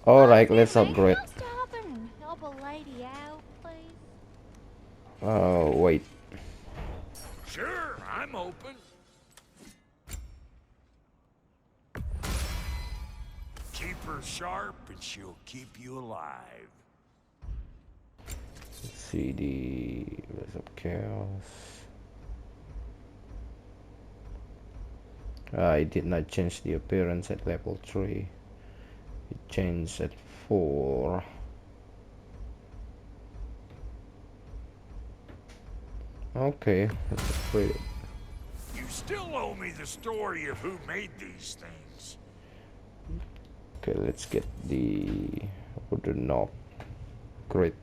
Alright, let's upgrade. Stop and help a lady out, please. Oh, wait. Sure, I'm open. Keep her sharp and she'll keep you alive. CD. Rise of Chaos. I did not change the appearance at level 3. It changed at 4. Okay, let's upgrade it. You still owe me the story of who made these things. Okay, let's get the wooden knob. Great.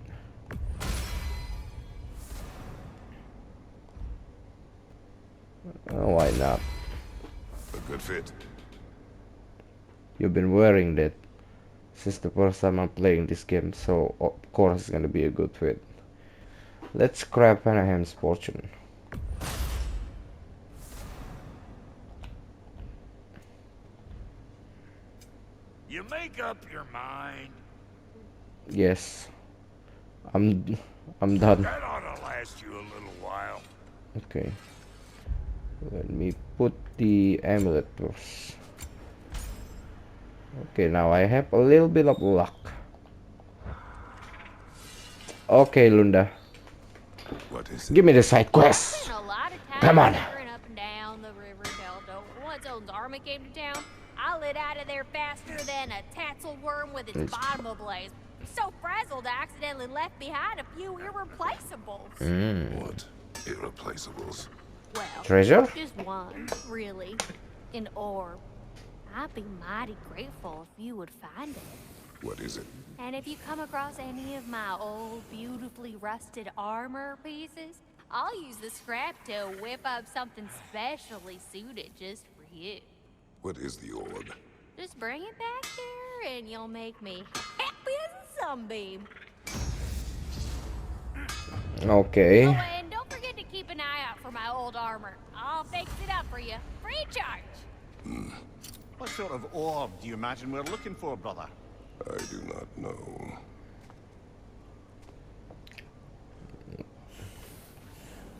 Why not? A good fit. You've been wearing that since the first time I'm playing this game, so of course it's gonna be a good fit. Let's grab Anaheim's fortune. You make up your mind. Yes, I'm done. That ought to last you a little while. Okay, let me put the amulet first. Okay, now I have a little bit of luck. Okay, Lunda, What is it? give me the side quest. Spent a lot of time Come on. wandering up and down the river delta. Once Odin's army came to town, I lit out of there faster than a tassel worm with its bottom ablaze. So frazzled, I accidentally left behind a few irreplaceables. What? Irreplaceables. Well, Treasure? just one, really. An orb. I'd be mighty grateful if you would find it. What is it? And if you come across any of my old, beautifully rusted armor pieces, I'll use the scrap to whip up something specially suited just for you. What is the orb? Just bring it back here and you'll make me happy as a sunbeam. Okay. Oh, and don't forget to keep an eye out for my old armor. I'll fix it up for you, free charge. What sort of orb do you imagine we're looking for, brother? I do not know.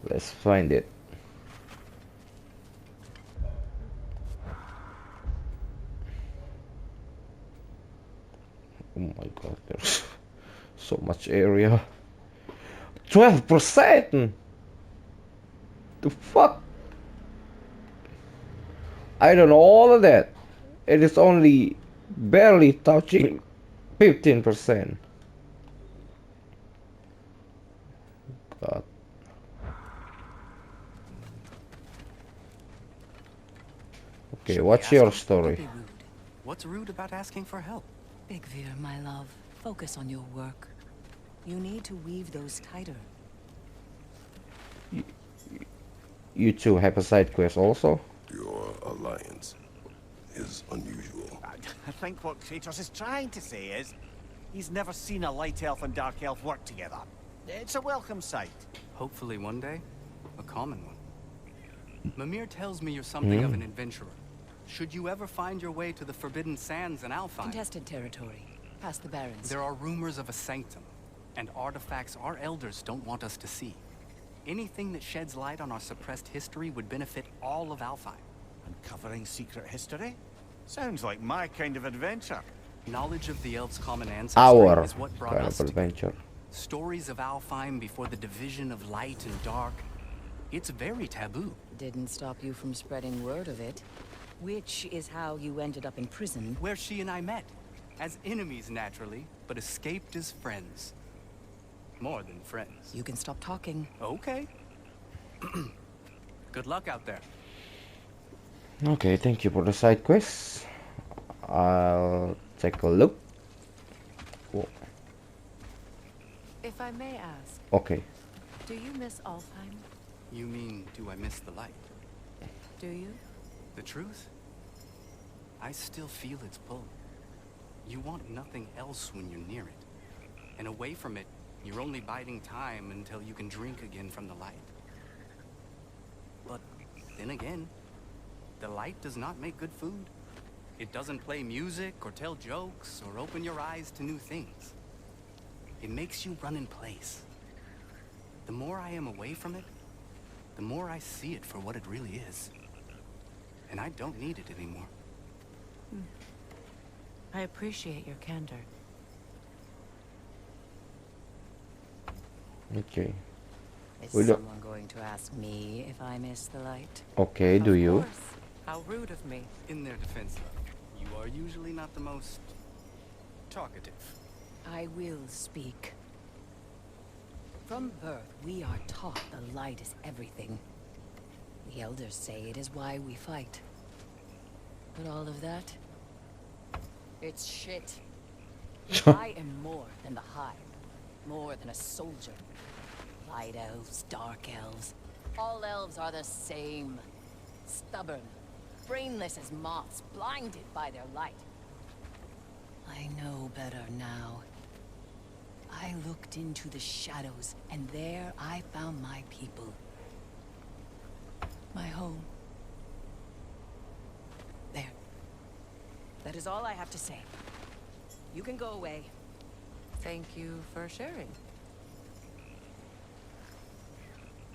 Let's find it. Oh my god, there's so much area. 12%! The fuck? I don't know all of that. It is only barely touching 15%. God. Okay, Should we what's ask your him? story? Don't be rude. What's rude about asking for help? Big Veer, my love, focus on your work. You need to weave those tighter. You two have a side quest also? Your alliance is unusual. I think what Kratos is trying to say is, he's never seen a light elf and dark elf work together. It's a welcome sight. Hopefully one day, a common one. Mimir tells me you're something of an adventurer. Should you ever find your way to the Forbidden Sands in Alfheim, Contested territory. Past the Barrens. there are rumors of a sanctum, and artifacts our elders don't want us to see. Anything that sheds light on our suppressed history would benefit all of Alfheim. Uncovering secret history? Sounds like my kind of adventure. Knowledge of the elves' common ancestry Our is what brought kind us of together. adventure. Stories of Alfheim before the division of light and dark. It's very taboo. Didn't stop you from spreading word of it. Which is how you ended up in prison. Where she and I met. As enemies, naturally, but escaped as friends. More than friends. You can stop talking. Okay. Good luck out there. Okay, thank you for the side quest. I'll take a look. Oh, If I may ask, okay. do you miss Alfheim? You mean, do I miss the light? Do you? The truth? I still feel its pull. You want nothing else when you're near it. And away from it, you're only biding time until you can drink again from the light. But then again, the light does not make good food. It doesn't play music or tell jokes or open your eyes to new things. It makes you run in place. The more I am away from it, the more I see it for what it really is. And I don't need it anymore. I appreciate your candor. Okay. Is We don't- someone going to ask me if I miss the light? Okay, do you? Of course. How rude of me. In their defense, though, you are usually not the most talkative. I will speak. From birth, we are taught the light is everything. The elders say it is why we fight. But all of that, it's shit. I am more than the Hive, more than a soldier. Light elves, dark elves, all elves are the same. Stubborn, brainless as moths, blinded by their light. I know better now. I looked into the shadows, and there I found my people. My home. There. That is all I have to say. You can go away. Thank you for sharing.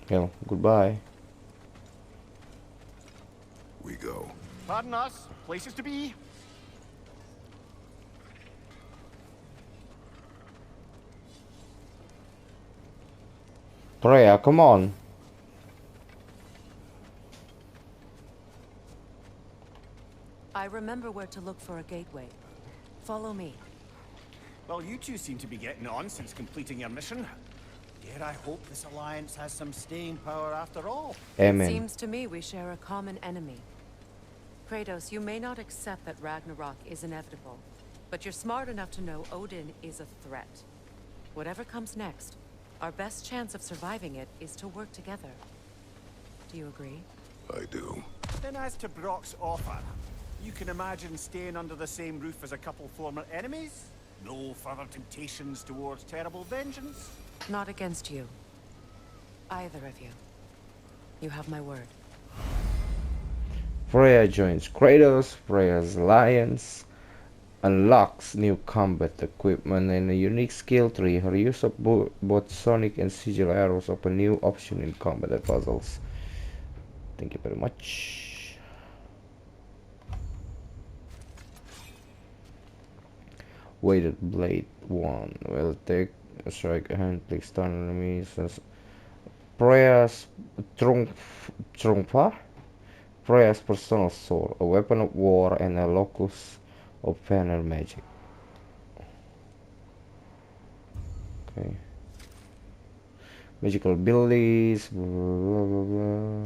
Well, goodbye. We go. Pardon us. Places to be. Freya, come on. I remember where to look for a gateway. Follow me. Well, you two seem to be getting on since completing your mission. Dare I hope this alliance has some staying power after all? Amen. Seems to me we share a common enemy. Kratos, you may not accept that Ragnarok is inevitable, but you're smart enough to know Odin is a threat. Whatever comes next, our best chance of surviving it is to work together. Do you agree? I do. Then as to Brock's offer, you can imagine staying under the same roof as a couple former enemies? No further temptations towards terrible vengeance? Not against you. Either of you. You have my word. Freya joins Kratos. Freya's alliance unlocks new combat equipment and a unique skill tree. Her use of both sonic and sigil arrows open new option in combat and puzzles. Thank you very much. Weighted blade 1 will take a strike a hand, click stun enemies. Freya's Trungpa. Freya's personal sword, a weapon of war and a locus of Vanir magic. Okay. Magical abilities. Blah, blah, blah, blah.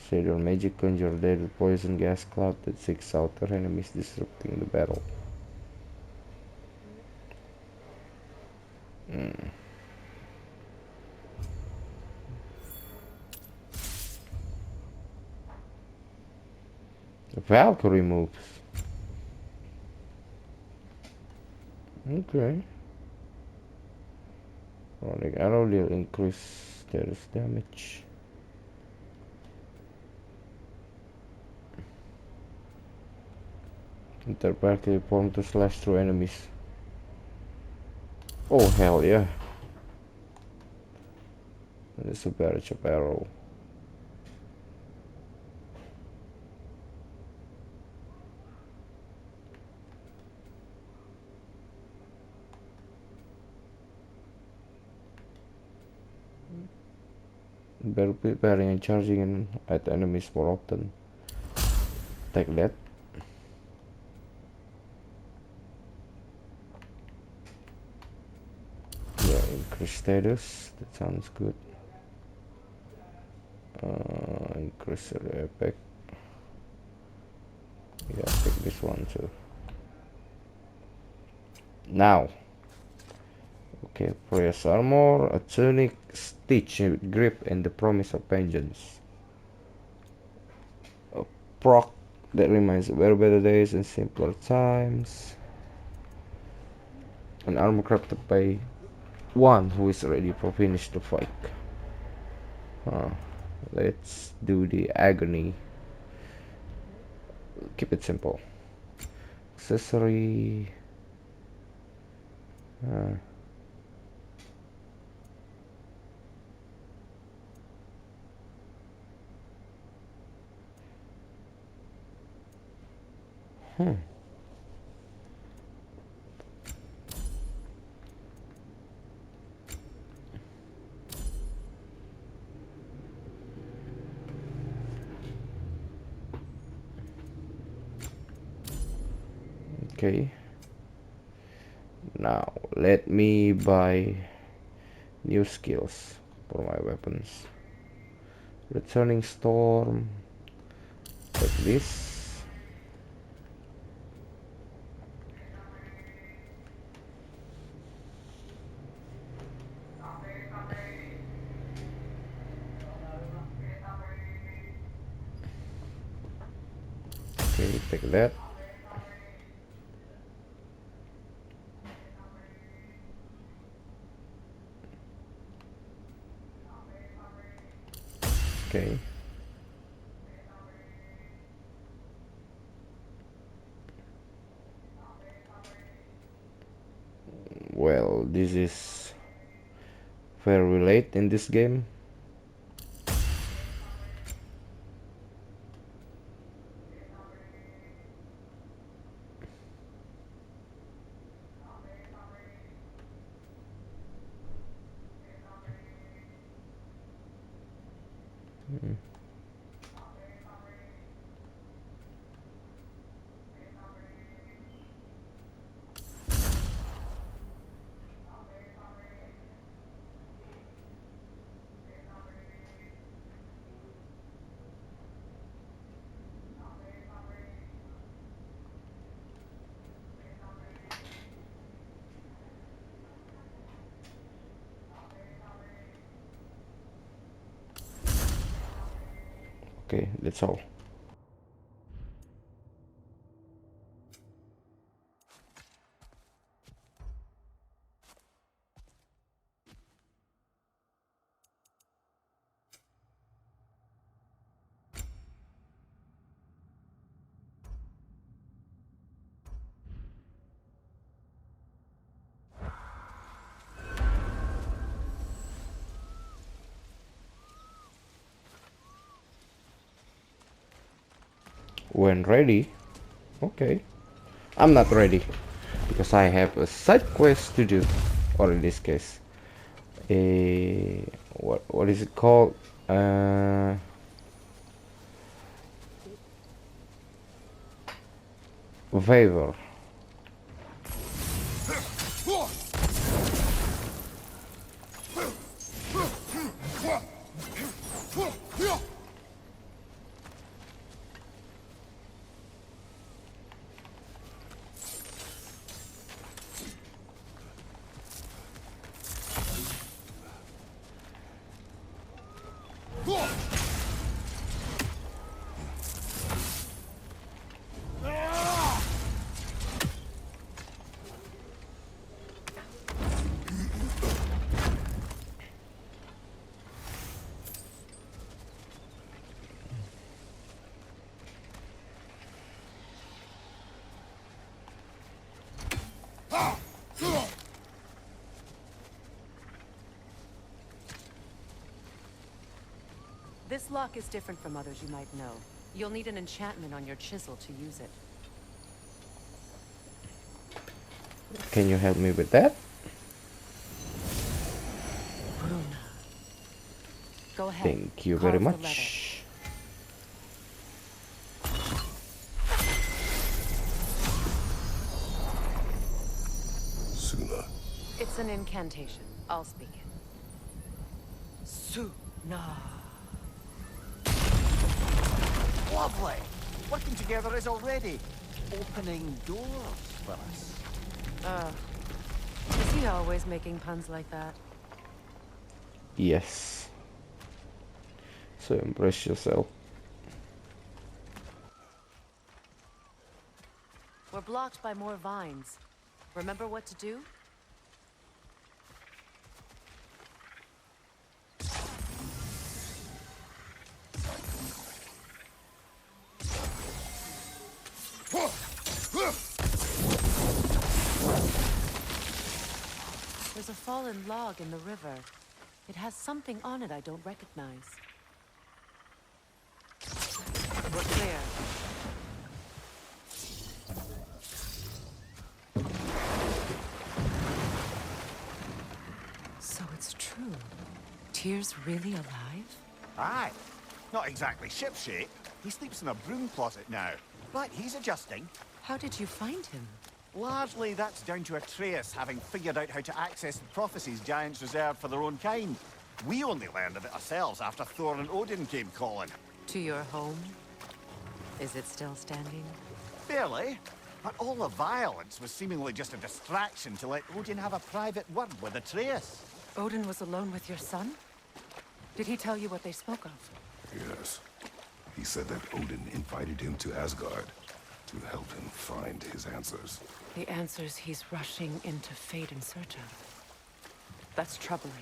Shade your magic conjure deadly poison gas cloud that seeks out their enemies, disrupting the battle. The Valkyrie moves. Okay. Rolling arrow will increase status damage. Interparty form to slash through enemies. Oh hell yeah. There's a barrage of arrow. Better preparing and charging in at enemies more often. Take that. Yeah, increase status. That sounds good. Increase the epic. Yeah, take this one too. Now. Okay, Freya's armor, a tunic, stitch with grip, and the promise of vengeance. A proc that reminds of better days and simpler times. An armor crafted by one who is ready for finish the fight. Let's do the agony. keep it simple. Accessory. Uh, hmm. Okay. Now let me buy new skills for my weapons. Returning storm. Take this. Okay, take that. Okay. Well, this is very late in this game. Okay, that's all. When ready. Okay. I'm not ready because I have a side quest to do, or in this case, a what is it called? Favor. This lock is different from others you might know. You'll need an enchantment on your chisel to use it. Can you help me with that? Go ahead. Thank you very Carve the much. Suna. It's an incantation. I'll speak it. Suna. Lovely. Working together is already opening doors for us. Is he always making puns like that? Yes. So impress yourself. We're blocked by more vines. Remember what to do? There's a fallen log in the river. It has something on it I don't recognize. We're clear. So it's true. Tyr's really alive? Aye. Not exactly shipshape. He sleeps in a broom closet now. But he's adjusting. How did you find him? Largely, that's down to Atreus having figured out how to access the prophecies giants reserved for their own kind. We only learned of it ourselves after Thor and Odin came calling. To your home? Is it still standing? Barely. But all the violence was seemingly just a distraction to let Odin have a private word with Atreus. Odin was alone with your son? Did he tell you what they spoke of? Yes. He said that Odin invited him to Asgard to help him find his answers. The answers he's rushing into fate in search of. That's troubling.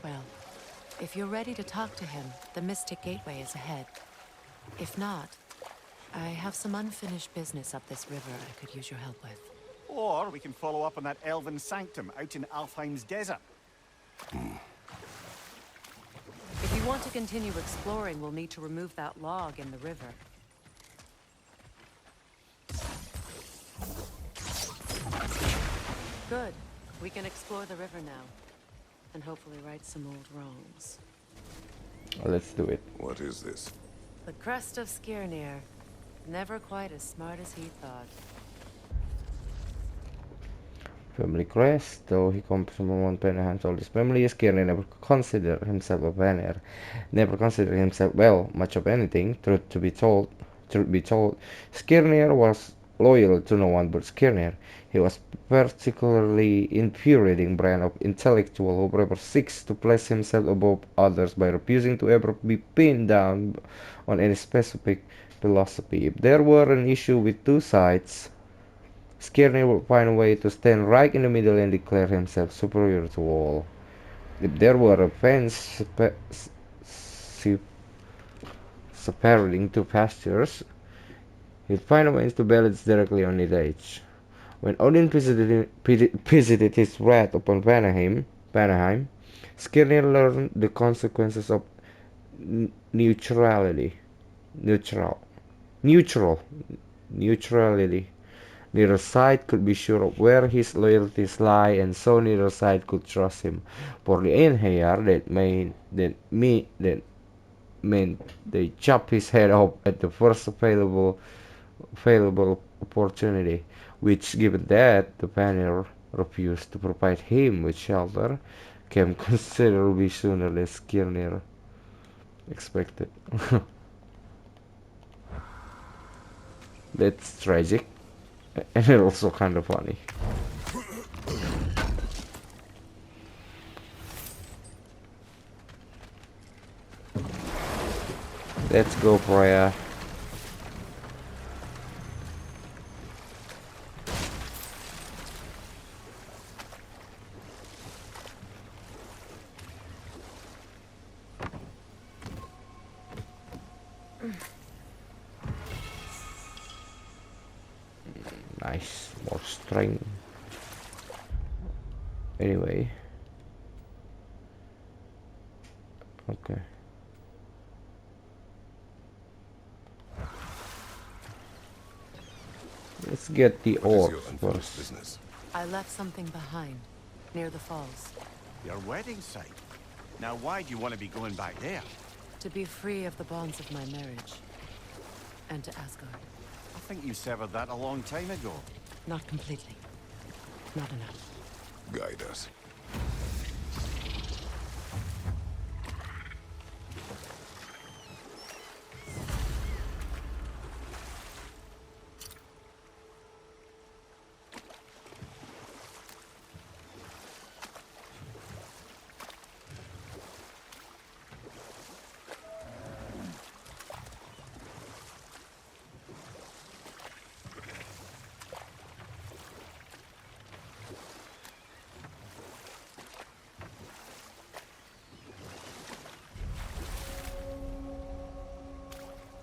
Well, if you're ready to talk to him, the Mystic Gateway is ahead. If not, I have some unfinished business up this river I could use your help with. Or we can follow up on that elven sanctum out in Alfheim's desert. If you want to continue exploring, we'll need to remove that log in the river. Good. We can explore the river now. And hopefully right some old wrongs. Let's do it. What is this? The crest of Skirnir. Never quite as smart as he thought. Family crest, though he comes from one Vanaheim told his family, Skirnir never considered himself a Vanir. Never considered himself, well, much of anything. Truth be told, Skirnir was loyal to no one but Skirnir. He was particularly infuriating brand of intellectual who ever seeks to place himself above others by refusing to ever be pinned down on any specific philosophy. If there were an issue with two sides, Skirnir would find a way to stand right in the middle and declare himself superior to all. If there were a fence separating two pastures, he'd find a way to balance directly on its edge. When Odin visited his wrath upon Vanaheim, Skirnir learned the consequences of neutrality. Neither side could be sure of where his loyalties lie, and so neither side could trust him. For the Einherjar, that meant they chop his head off at the first available opportunity, which, given that the Vanir refused to provide him with shelter, came considerably sooner than Skirnir expected. That's tragic, and also kind of funny. Let's go, Freya. Nice, more strength. Anyway. Okay. Let's get the What is orbs your unfinished first. business? I left something behind, near the falls. Your wedding site. Now why do you want to be going back there? To be free of the bonds of my marriage. And to Asgard. I think you severed that a long time ago. Not completely. Not enough. Guide us.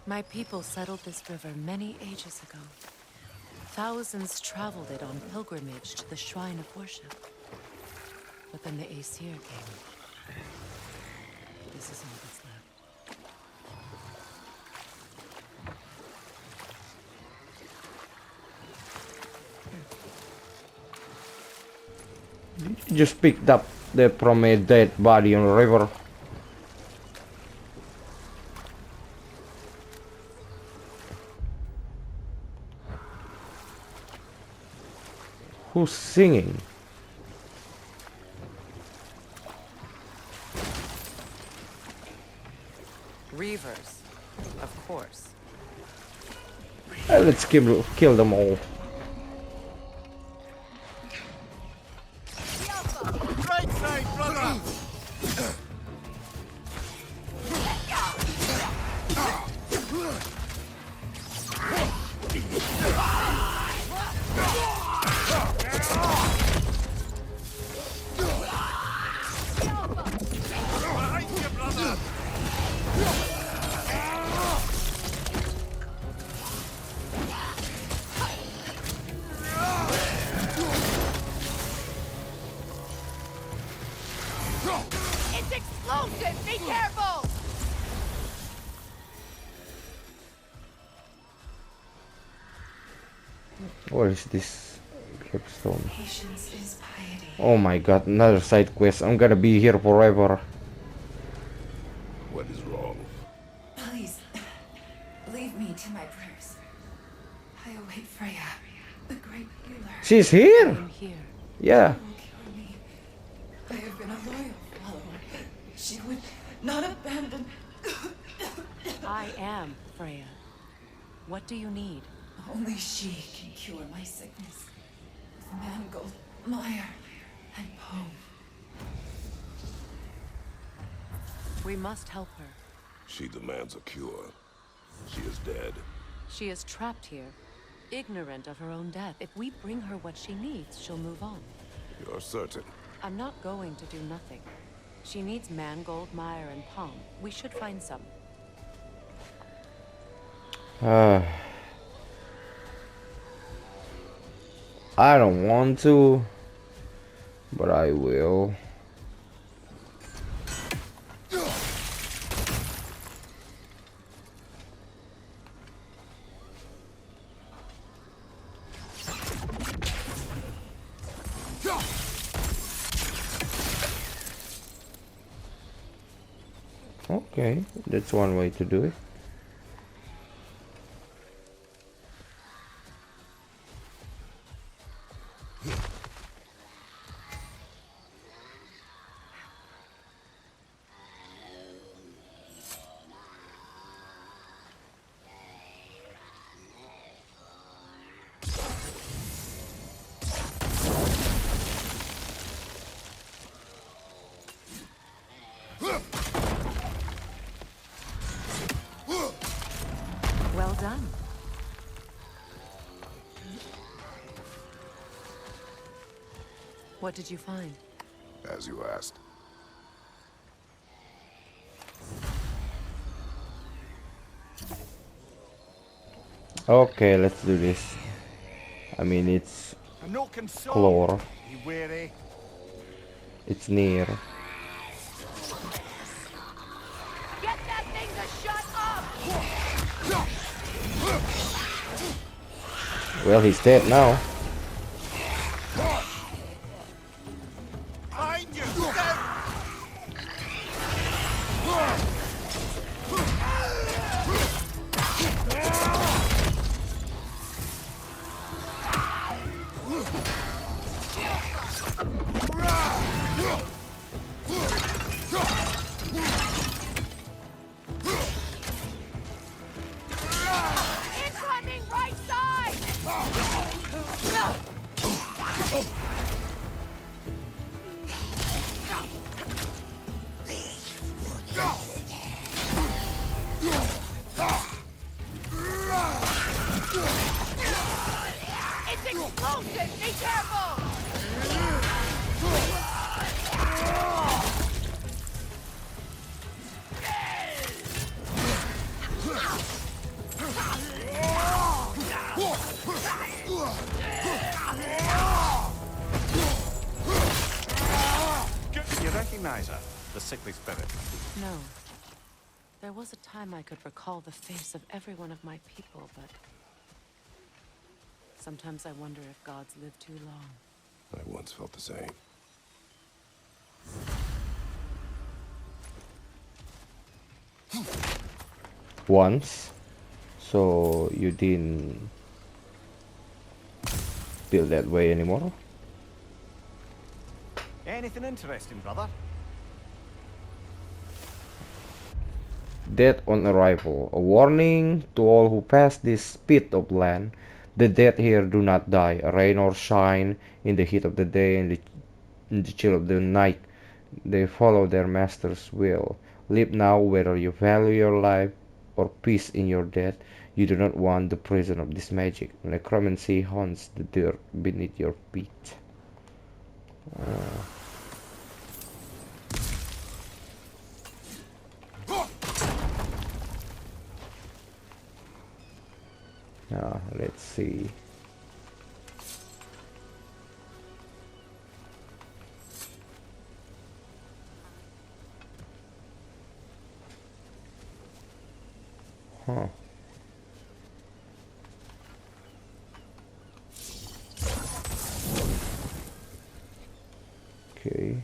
My people settled this river many ages ago. Thousands traveled it on pilgrimage to the shrine of worship. But then the Aesir came. This is all that's left. You just picked up from a dead body on the river. Who's singing? Reavers, of course. Let's kill them all. Right side, brother! Behind you, brother! It's explosive! Be careful! What is this? Clipstone. Patience is piety. Oh my god, another side quest. I'm gonna be here forever. What is wrong? Please, leave me to my prayers. I await Freya, the great healer. She's here! I'm here. Yeah. She will cure me. I have been a loyal follower. She would not abandon. I am Freya. What do you need? Only she can cure my sickness. With mangold, mire, and poem. We must help her. She demands a cure. She is dead. She is trapped here, ignorant of her own death. If we bring her what she needs, she'll move on. You're certain? I'm not going to do nothing. She needs mangold, mire, and palm. We should find some. I don't want to, but I will. Okay, that's one way to do it. Well done. What did you find? As you asked. Okay, let's do this. I mean, it's And no console. Chlor. Be wary. It's near. Get that thing to shut up! Well, he's dead now. Behind you! Step! Incoming right side! It's explosive! Be careful! You recognize her? The sickly spirit? No. There was a time I could recall the face of every one of my people, but... sometimes I wonder if gods live too long. I once felt the same. Once. So you didn't feel that way anymore? Anything interesting, brother? Death on arrival. A warning to all who pass this bit of land. The dead here do not die, rain or shine, in the heat of the day and in the chill of the night. They follow their master's will. Live now whether you value your life or peace in your death. You do not want the prison of this magic. Necromancy haunts the dirt beneath your feet. Now, let's see. Huh. Okay.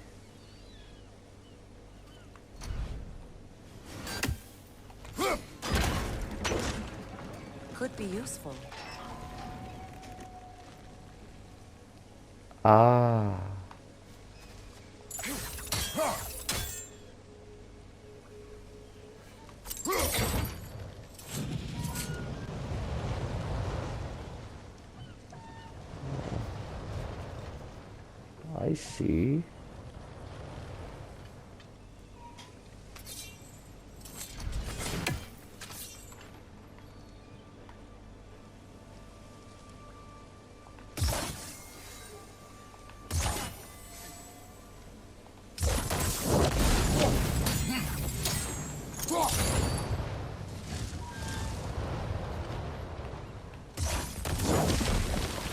Could be useful. Ah. I see.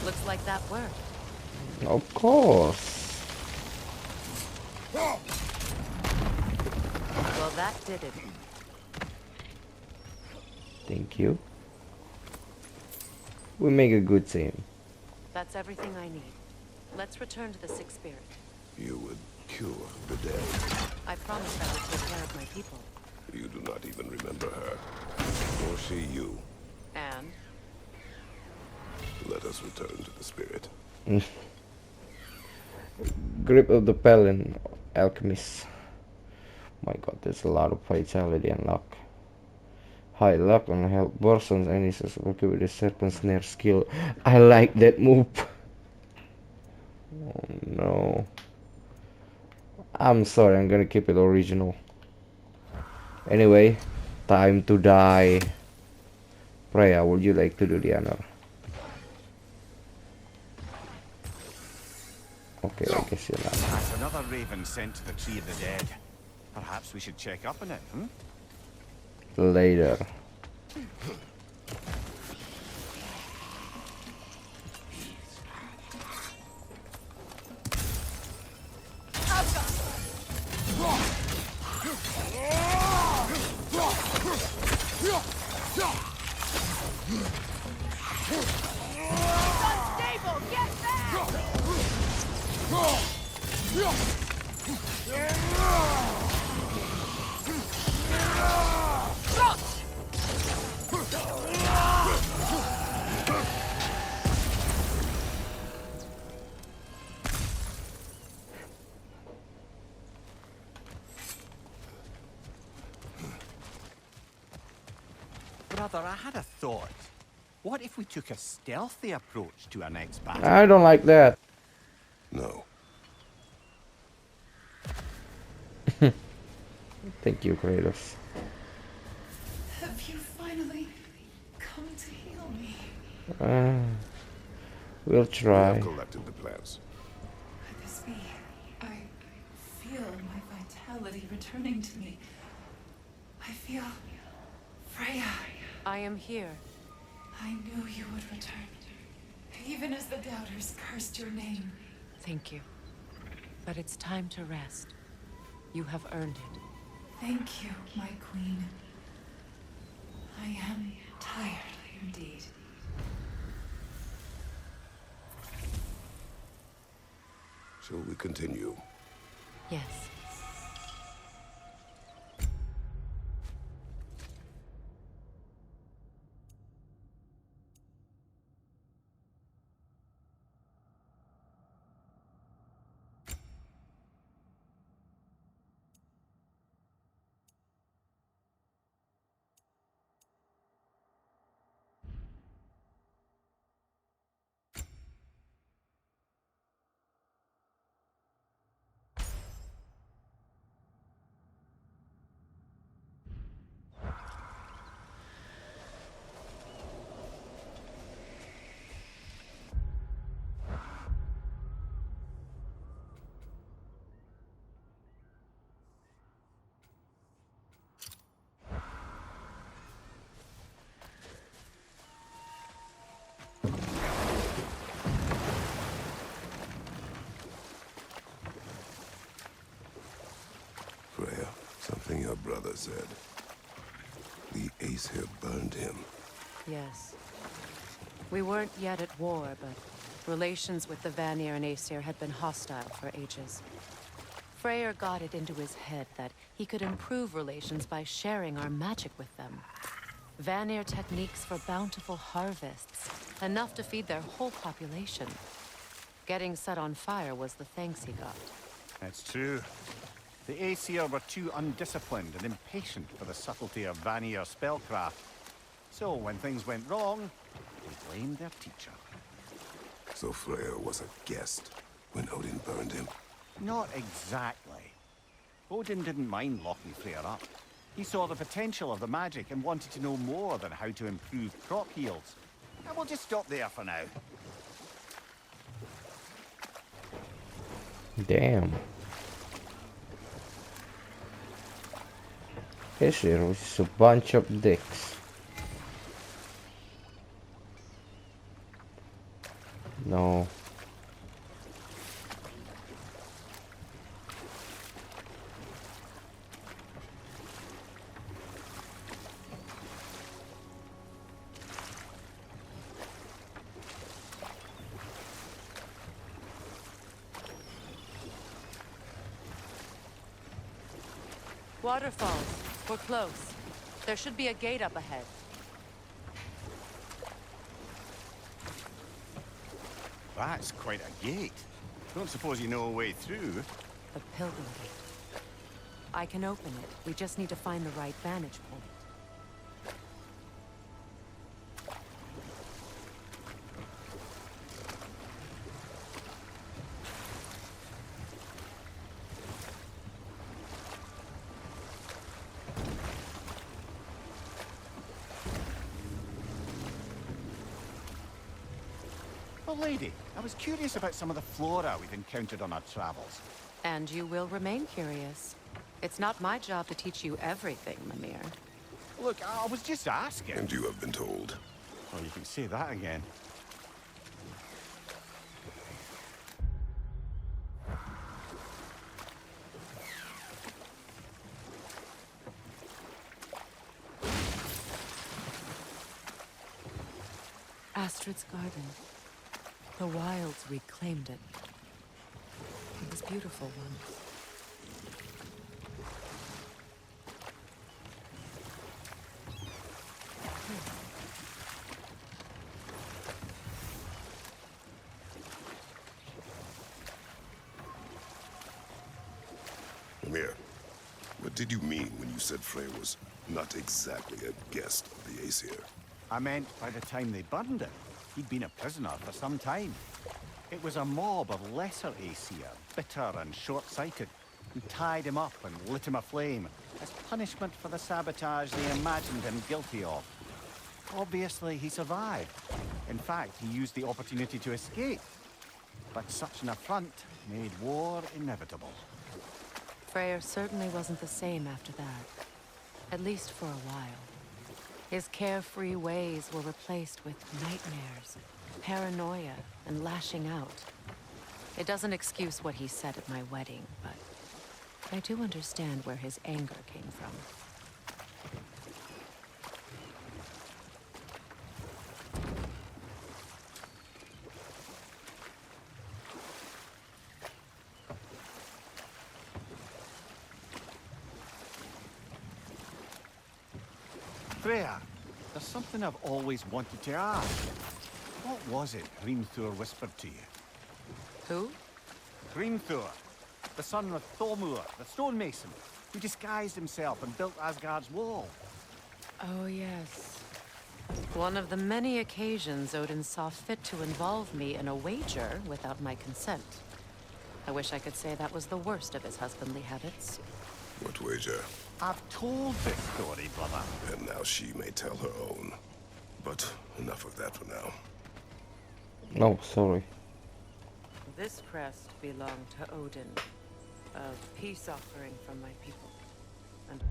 Looks like that worked. Of course. Well, that did it. Thank you. We make a good team. That's everything I need. Let's return to the Sick Spirit. You would cure the dead. I promised I would take care of my people. You do not even remember her. Or she you. And? Let us return to the spirit. Grip of the Palin Alchemist. My god, there's a lot of vitality and luck. High luck and help worsens any working with the serpent snare skill. I like that move. Oh no. I'm sorry, I'm gonna keep it original. Anyway, time to die. Freya, would you like to do the honor? Okay, I guess you're not. That's another raven sent to the Tree of the Dead. Perhaps we should check up on it, hmm? Later. Unstable! Get back! Brother, I had a thought. What if we took a stealthy approach to our next battle? I don't like that. No. Thank you, Kratos. Have you finally come to heal me? We'll We try. have collected the plants. Could this be? I feel my vitality returning to me. I feel... Freya. I am here. I knew you would return. even as the doubters cursed your name. Thank you. But it's time to rest. You have earned it. Thank you, my queen. I am tired indeed. Shall we continue? Yes. Freya, something your brother said. The Aesir burned him. Yes. We weren't yet at war, but relations with the Vanir and Aesir had been hostile for ages. Freyr got it into his head that he could improve relations by sharing our magic with them. Vanir techniques for bountiful harvests, enough to feed their whole population. Getting set on fire was the thanks he got. It's true. The Aesir were too undisciplined and impatient for the subtlety of Vanir spellcraft. So when things went wrong, they blamed their teacher. So Freya was a guest when Odin burned him. Not exactly. Odin didn't mind locking Freyr up. He saw the potential of the magic and wanted to know more than how to improve crop yields. And we'll just stop there for now. Damn. Aesir was a bunch of dicks. No. Waterfalls. We're close. There should be a gate up ahead. That's quite a gate. Don't suppose you know a way through? The Pilgrim Gate. I can open it. We just need to find the right vantage point. Oh, lady, I was curious about some of the flora we've encountered on our travels. And you will remain curious. It's not my job to teach you everything, Mimir. Look, I was just asking. And you have been told. Well, you can say that again. Astrid's garden. The wilds reclaimed it. It was beautiful once. Amir, what did you mean when you said Frey was not exactly a guest of the Aesir? I meant by the time they burned it, he'd been a prisoner for some time. It was a mob of lesser Aesir, bitter and short-sighted, who tied him up and lit him aflame as punishment for the sabotage they imagined him guilty of. Obviously, he survived. In fact, he used the opportunity to escape. But such an affront made war inevitable. Freyr certainly wasn't the same after that. At least for a while. His carefree ways were replaced with nightmares. Paranoia and lashing out. It doesn't excuse what he said at my wedding, but I do understand where his anger came from. Freya, there's something I've always wanted to ask. What was it Hrimthur whispered to you? Who? Hrimthur, the son of Thormur, the stonemason, who disguised himself and built Asgard's wall. Oh, yes. One of the many occasions Odin saw fit to involve me in a wager without my consent. I wish I could say that was the worst of his husbandly habits. What wager? I've told this story, brother. And now she may tell her own. But enough of that for now. No, sorry. This crest belonged to Odin, a peace offering from my people. And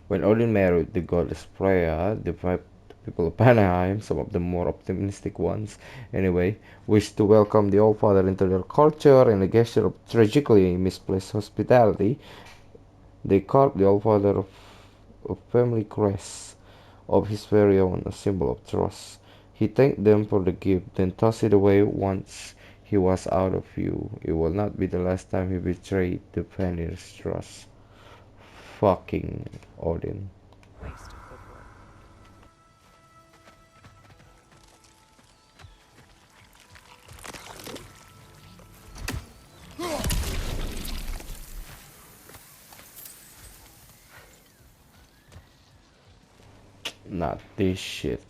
When Odin married the goddess Freya, the people of Vanaheim, some of the more optimistic ones anyway, wished to welcome the Allfather into their culture. In a gesture of tragically misplaced hospitality, they carved the Allfather of a family crest of his very own, a symbol of trust. He thanked them for the gift, then tossed it away once he was out of view. It will not be the last time he betrayed the Vanir's trust. Fucking Odin. waste of good work. Not this shit.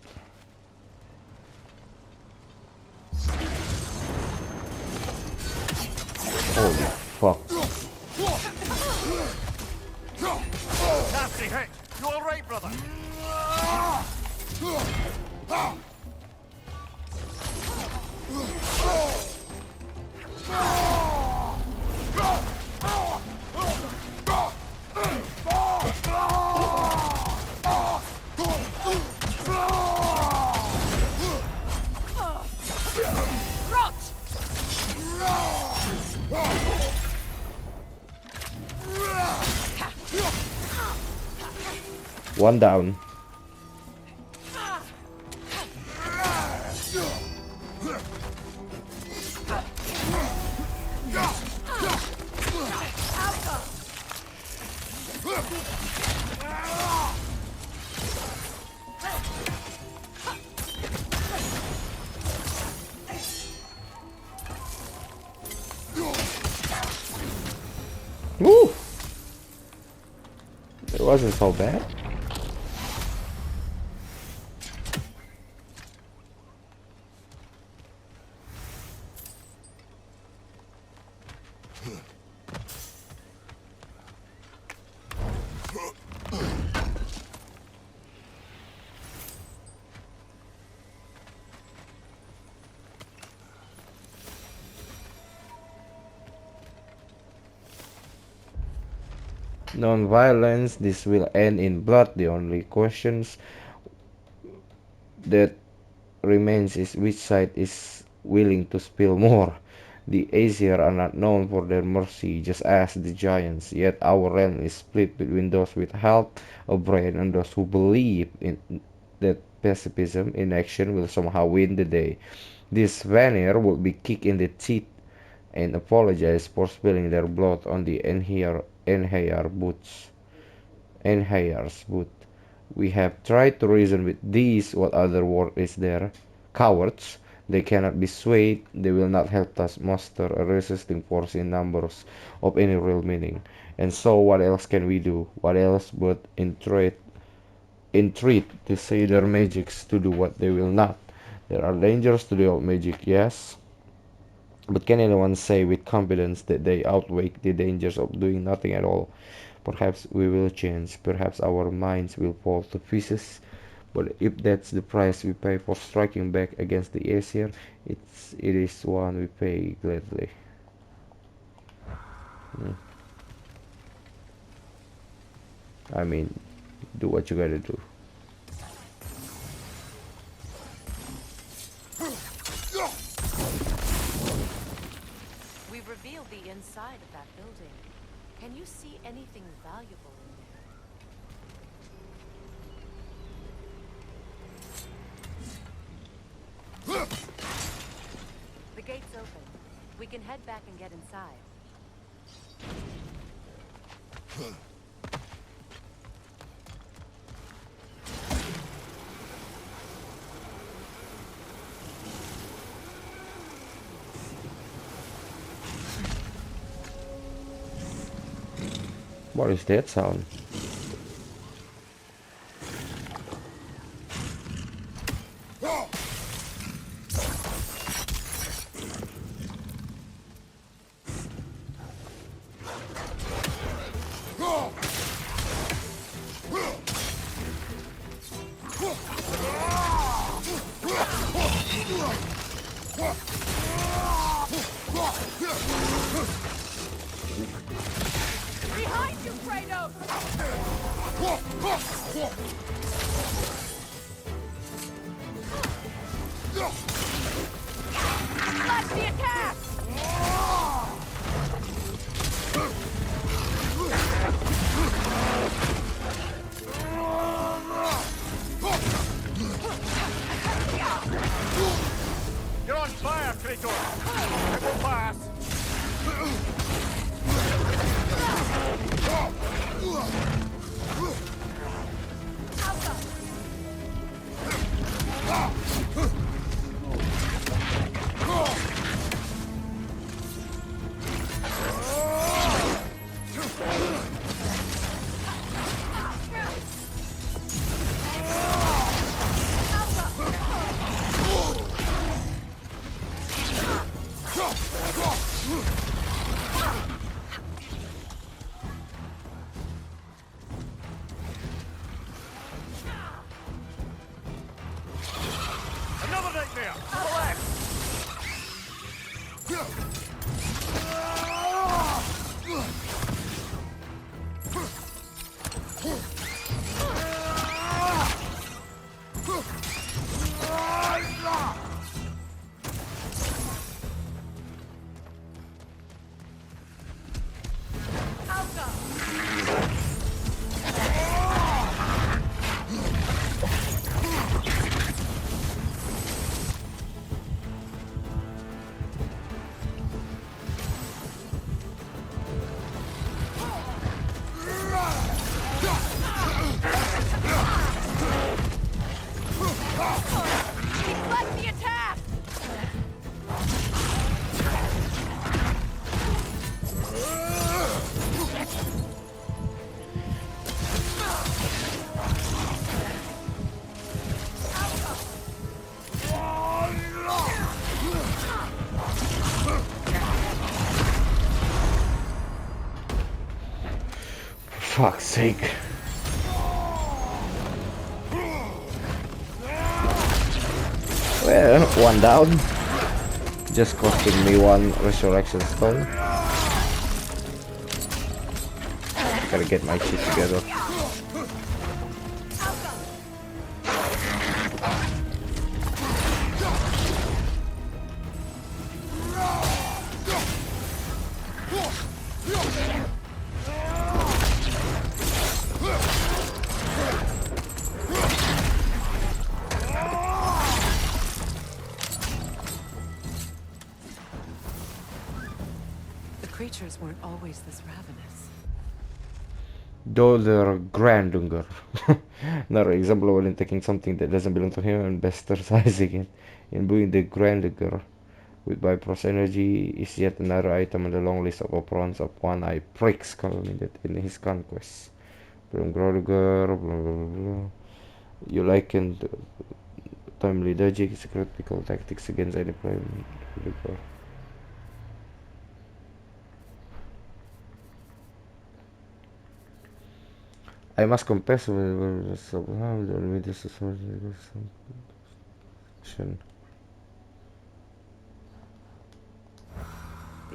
Holy fuck. Nasty hit! You alright, brother? One down. Woo! It wasn't so bad. Non-violence, this will end in blood. The only questions that remains is which side is willing to spill more. The Aesir are not known for their mercy, just as the giants, yet our realm is split between those with health of brain and those who believe in that pacifism in action will somehow win the day. This Vanir will be kicked in the teeth and apologize for spilling their blood on the Enhayar's boot. We have tried to reason with these. What other word is there? Cowards. They cannot be swayed. They will not help us muster a resisting force in numbers of any real meaning. And so what else can we do? What else but entreat to say their magics to do what they will not? There are dangers to the old magic, yes. But can anyone say with confidence that they outweigh the dangers of doing nothing at all? Perhaps we will change, perhaps our minds will fall to pieces, but if that's the price we pay for striking back against the Aesir, it is one we pay gladly. I mean, do what you gotta do. inside of that building. Can you see anything valuable in there? The gate's open. We can head back and get inside. What is that sound? Behind you, Kratos! Let's the attack! You're on fire, Kratos! It will pass! Another nightmare! Collect! Deflect the attack! Fuck's sake. Well, one down. Just costing me one resurrection stone. Gotta get my shit together. The creatures weren't always this ravenous. Dollar Grandunger. Another example of taking something that doesn't belong to him and bastardizing it. Imbuing the Grandunger with Bifrost energy is yet another item on the long list of opponents of one-eye pricks culminated in his conquest. From Grandunger, blah blah blah. You likened timely dodging critical tactics against any player. I must confess with this The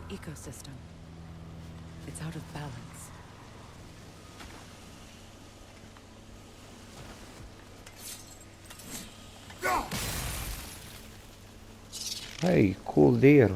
ecosystem. It's out of balance. Hey, cool deer.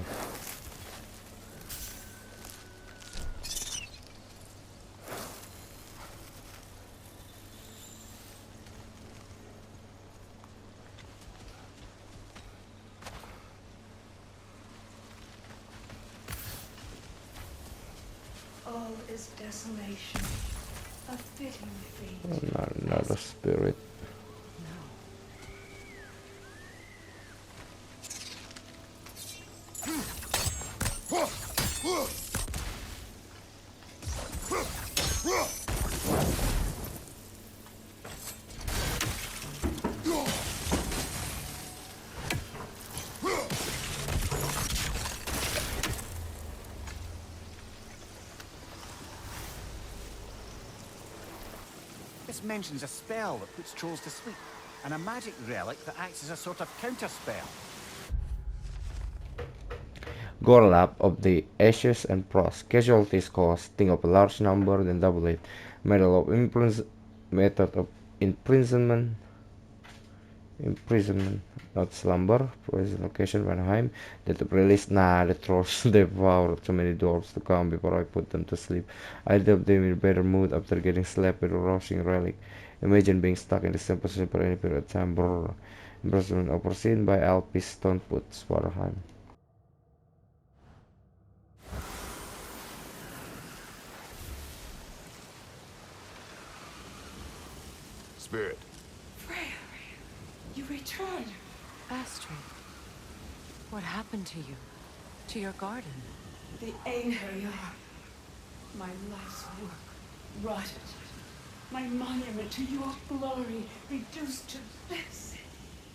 is desolation. A fitting fate. Another spirit. This mentions a spell that puts trolls to sleep, and a magic relic that acts as a sort of counterspell. Gorlap of the Ashes and Pros. Casualties costing of a large number, then double it. Method of imprisonment. Imprisonment, not slumber. Poison location Vanheim. That release. Nah, the trolls devour too many dwarves to come before I put them to sleep. I doubt them in better mood after getting slapped with a rousing relic. Imagine being stuck in the same position for any period of time. Brrr. Imprisonment overseen by Alpis Stonefoot Svarheim. Spirit. Freya, you returned. Astrid, what happened to you? To your garden? The anger you are. My life's work rotted. My monument to your glory reduced to this.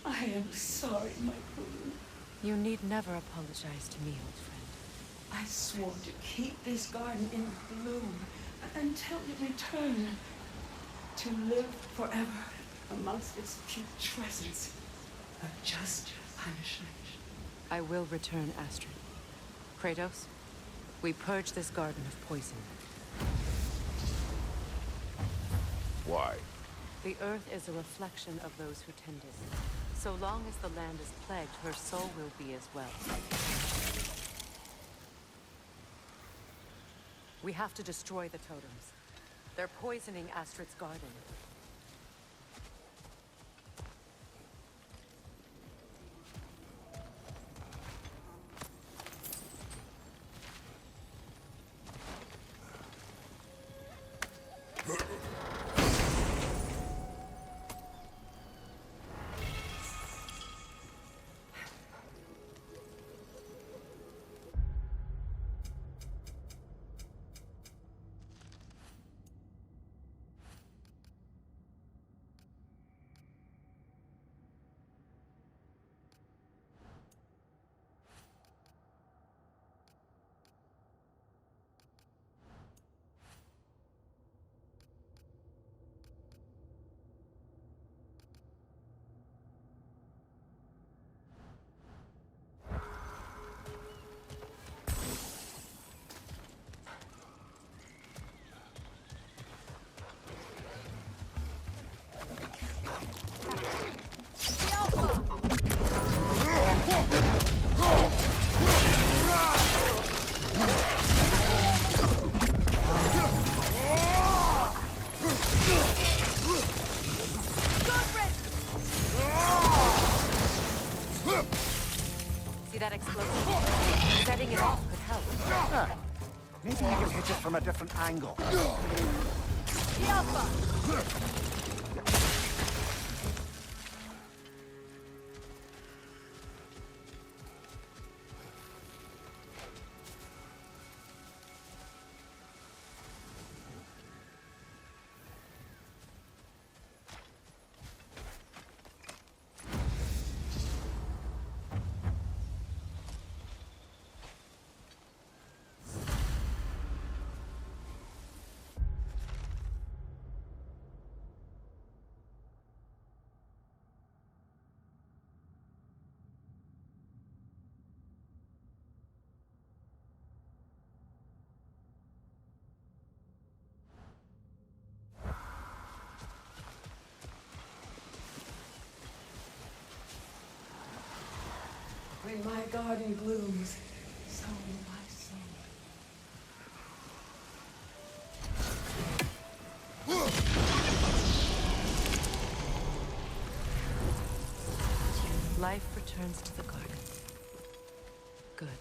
I am sorry, my queen. You need never apologize to me, old friend. I swore to keep this garden in bloom until you return. To live forever amongst its putrescence. A just punishment. I will return, Astrid. Kratos, we purge this garden of poison. Why? The earth is a reflection of those who tend it. So long as the land is plagued, her soul will be as well. We have to destroy the totems. They're poisoning Astrid's garden. See that explosion? Setting it off could help. Huh. Maybe you can hit it from a different angle. When my garden blooms, so will my soul. Life returns to the garden. Good.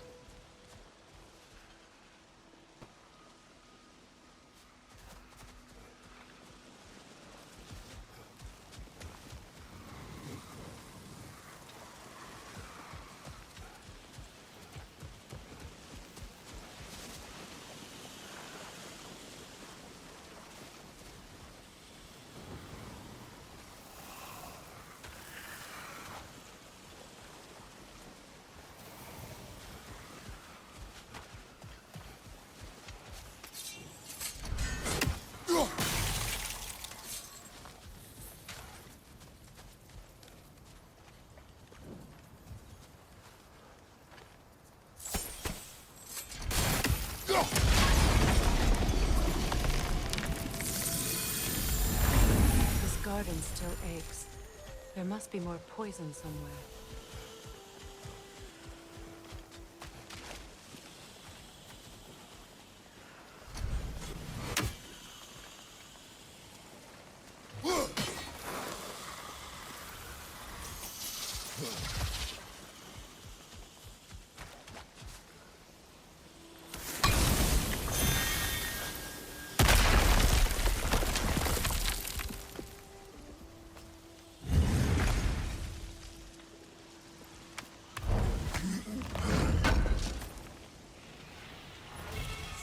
still aches. There must be more poison somewhere.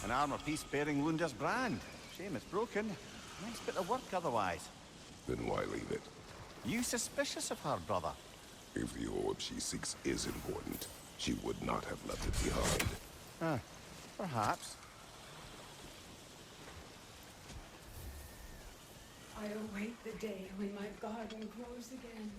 An armor piece bearing Lunda's brand. Shame it's broken. Nice bit of work otherwise. Then why leave it? You suspicious of her, brother? If the orb she seeks is important, she would not have left it behind. Perhaps. I await the day when my garden grows again.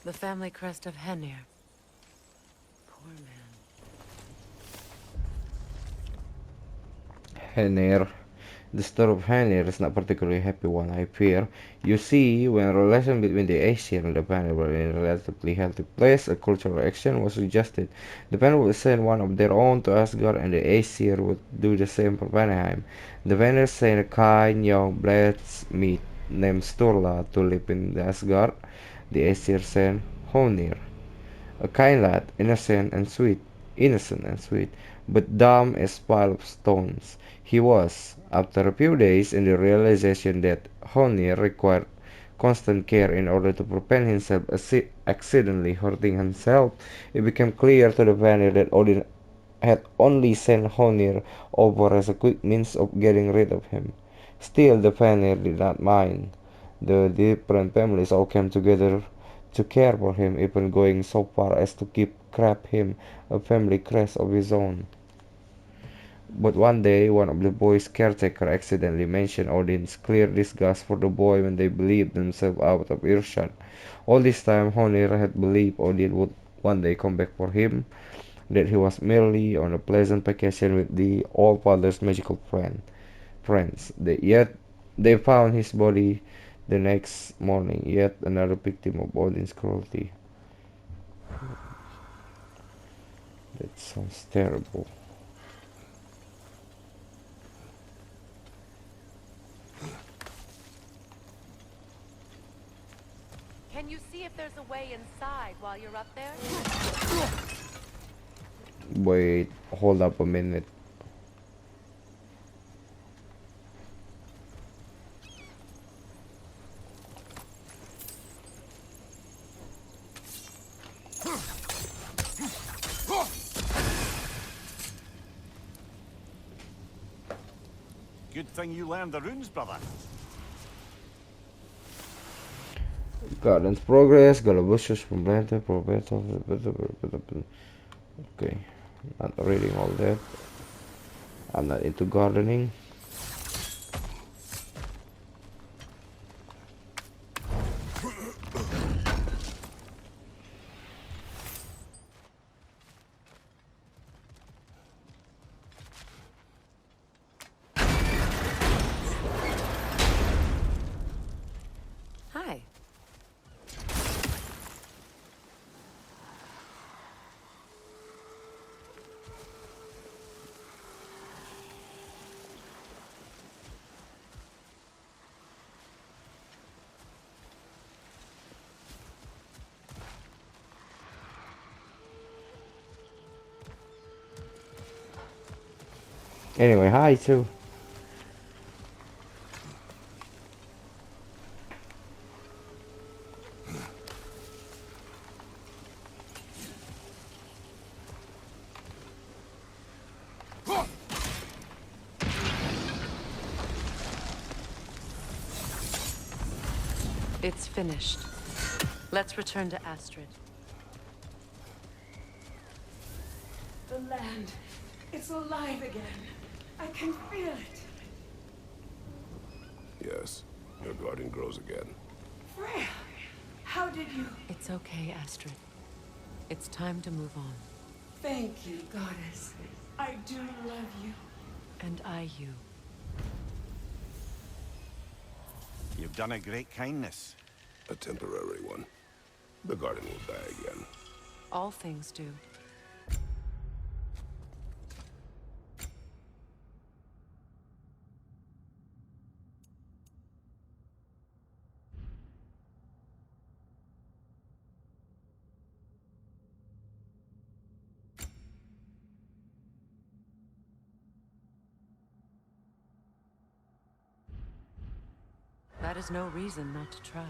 The family crest of Vanir. Poor man. Vanir. The story of Vanir is not particularly happy one, I fear. You see, when a relation between the Aesir and the Vanir were in a relatively healthy place, a cultural action was suggested. The Vanir would send one of their own to Asgard, and the Aesir would do the same for Vanheim. The Vanir sent a kind young blacksmith named Sturla to live in Asgard. The Aesir sent Honir, a kind lad, innocent and sweet, but dumb as pile of stones. He was, after a few days, in the realization that Honir required constant care in order to prevent himself accidentally hurting himself. It became clear to the Vanir that Odin had only sent Honir over as a quick means of getting rid of him. Still, the Vanir did not mind. The different families all came together to care for him, even going so far as to grab him a family crest of his own. But one day, one of the boy's caretaker accidentally mentioned Odin's clear disgust for the boy when they believed themselves out of earshot. All this time, Honir had believed Odin would one day come back for him, that he was merely on a pleasant vacation with the All-Father's magical friends. Yet they found his body the next morning, yet another victim of Odin's cruelty. That sounds terrible. Can you see if there's a way inside while you're up there? Wait, hold up a minute. Good thing you learned the runes, brother. Garden's progress, Galabushes from planter, okay, not reading all that. I'm not into gardening. Hi. Anyway, hi too. It's finished. Let's return to Astrid. The land, it's alive again. I can feel it. Yes, your garden grows again. Freya, how did you... It's okay, Astrid. It's time to move on. Thank you, goddess. I do love you. And I you. You've done a great kindness. A temporary one. The garden will die again. All things do. That is no reason not to try.